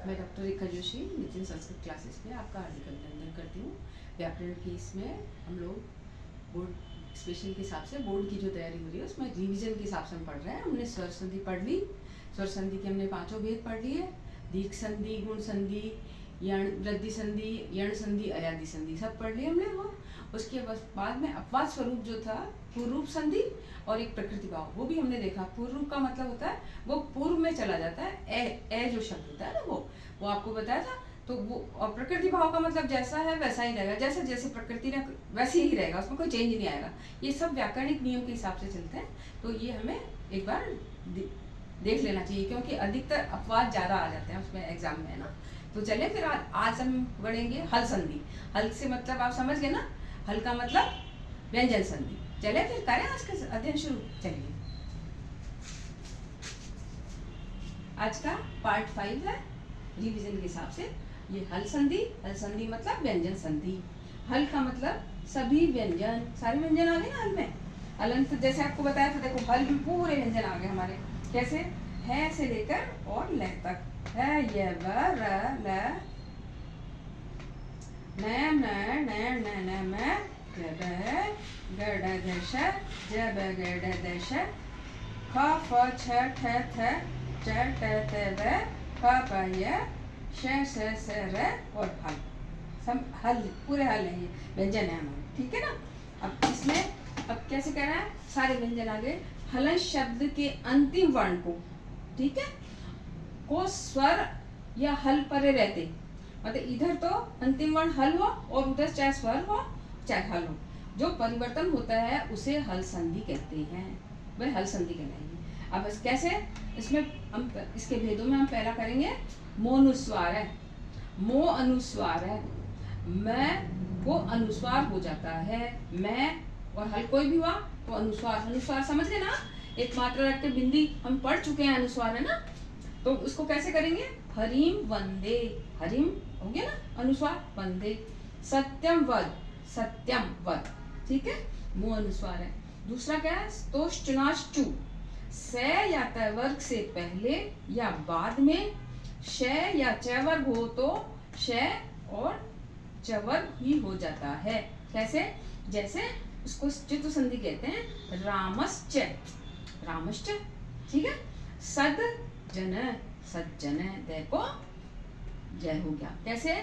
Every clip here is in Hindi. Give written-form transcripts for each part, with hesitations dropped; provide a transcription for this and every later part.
मैं डॉक्टर रेखा जोशी नितिन संस्कृत क्लासेस में आपका हार्दिक अभिनंदन करती हूँ। व्याकरण की इसमें हम लोग बोर्ड स्पेशल के हिसाब से बोर्ड की जो तैयारी हो रही है उसमें रिवीजन के हिसाब से हम पढ़ रहे हैं। हमने स्वर संधि पढ़ ली, स्वर संधि के हमने 5 भेद पढ़ लिए, दीर्घ संधि, गुण संधि, यण वृद्धि संधि, यण संधि, अयादि संधि सब पढ़ लिए हमने वो। उसके बाद में अपवाद स्वरूप जो था पूर्व रूप संधि और एक प्रकृति भाव वो भी हमने देखा। पूर्व रूप का मतलब होता है वो पूर्व में चला जाता है, ए जो शब्द होता है ना वो आपको बताया था। तो वो और प्रकृति भाव का मतलब जैसा है वैसा ही रहेगा, जैसे जैसे प्रकृति ने वैसे ही रहेगा, उसमें कोई चेंज नहीं आएगा। ये सब व्याकरणिक नियम के हिसाब से चलते हैं। तो ये हमें एक बार देख लेना चाहिए क्योंकि अधिकतर अपवाद ज़्यादा आ जाते हैं उसमें एग्जाम में, है ना। तो चलिए फिर आज हम पढ़ेंगे हल संधि। हल से मतलब आप समझ गए ना, हल का मतलब व्यंजन संधि। चलिए फिर करें आज का अध्ययन शुरू। चलिए आज का पार्ट 5 है रिवीजन के हिसाब से। ये हल संधि मतलब व्यंजन संधि। हल का मतलब सभी व्यंजन, सारे व्यंजन आ गए ना हल में। हलंत जैसे आपको बताया था, देखो हल में पूरे व्यंजन आ गए हमारे। कैसे? है से लेकर और ल तक। है ये ब र ल न न न न म ग ग ड ग श ज ब ग ड द श ख फ छ ठ थ च ट त व प प य श स स र और हल। सब हल पूरे हल है, ये व्यंजन है हमारे, ठीक है ना। अब इसमें अब कैसे कह रहा है, सारे व्यंजन आ गए। हलंत शब्द के अंतिम वर्ण को, ठीक है, को स्वर या हल परे रहते, मतलब इधर तो अंतिम वर्ण हल हो और उधर चाहे स्वर हो चाहे हल हो, जो परिवर्तन होता है उसे हल संधि कहते हैं, वह हल संधि कहलाएगी। अब कैसे, इसमें हम इसके भेदों में हम पहला करेंगे मोनुस्वार है, मो अनुस्वार है, मैं वो अनुस्वार हो जाता है, मैं और हल कोई भी हुआ तो अनुस्वार। अनुस्वार समझ गए ना, एक मात्रा रख के बिंदी हम पढ़ चुके हैं, अनुस्वार है ना। तो उसको कैसे करेंगे, हरिम वंदे, हरिम हो गया ना अनुस्वार, वंदे। सत्यम वद, सत्यम वद, ठीक है, मो अनुस्वार है। दूसरा क्या है, स्तोश्चनाश्चु, से या त वर्ग से पहले या बाद में श या च वर्ग हो तो श और च वर्ग ही हो जाता है। कैसे? जैसे उसको चित्त संधि कहते हैं, रामश्च, रामश्च, ठीक है। सद जन, सज्जन, देखो जय हो गया। कैसे?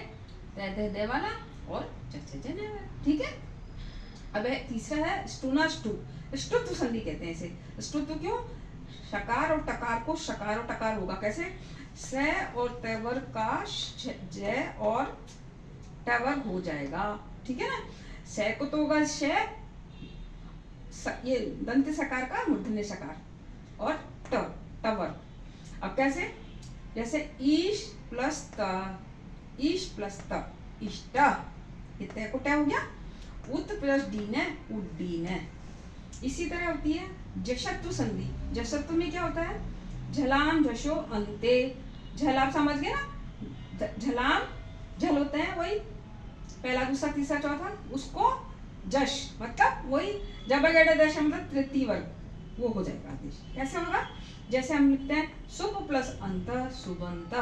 दे वाला और जन, ठीक है। अब तीसरा है स्टुनाष्टु, ष्टुत्व संधि कहते हैं इसे। ष्टुत्व क्यों? शकार और टकार को शकार और टकार होगा। कैसे? स और तवर का ज और टवर हो जाएगा, ठीक है ना। स को तो होगा श, ये दंत सकार का मूर्धन्य सकार और टवर। अब कैसे? जैसे ईश प्लस त, ईश प्लस त, इष्ट, इतने को क्या हो गया, उत प्लस डीन है, उड्डीन है। इसी तरह होती है जशत्व संधि। जशत्व में क्या होता है, झलाम झशो अंते, झल आप समझ गए ना, झलाम झल होते हैं वही पहला दूसरा तीसरा चौथा, उसको जश मतलब वही जब दश मतलब तृतीय वर्ग, वो हो जाएगा आदेश। कैसे होगा? जैसे हम लिखते हैं शुभ प्लस अंत, सुबंत,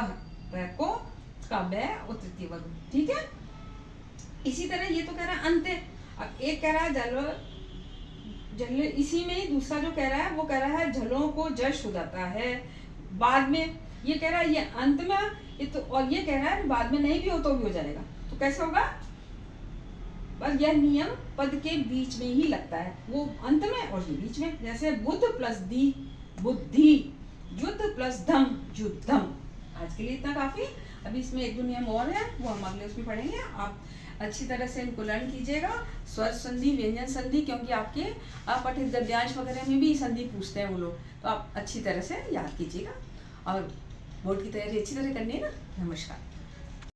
को कब और तृतीय वर्ग, ठीक है। इसी तरह ये तो कह रहा है अंत, अब एक कह रहा है जल, इसी में ही दूसरा जो कह रहा है वो कह रहा है झलों को जश हो जाता है बाद में। ये कह रहा है ये अंत में, ये तो, और ये कह रहा है बाद में नहीं भी हो तो भी हो जाएगा। तो कैसे होगा? बस यह नियम पद के बीच में ही लगता है, वो अंत में और ये बीच में। जैसे बुद्ध प्लस दी, बुद्धि, युद्ध प्लस धम, युद्धम। आज के लिए इतना काफी। अभी इसमें एक दो नियम और है, वो हम अगले उसमें पढ़ेंगे। आप अच्छी तरह से इनको लर्न कीजिएगा, स्वर संधि, व्यंजन संधि, क्योंकि आपके अपठित गद्यांश वगैरह में भी संधि पूछते हैं वो लोग, तो आप अच्छी तरह से याद कीजिएगा और बोर्ड की तैयारी अच्छी तरह करनी है ना। नमस्कार।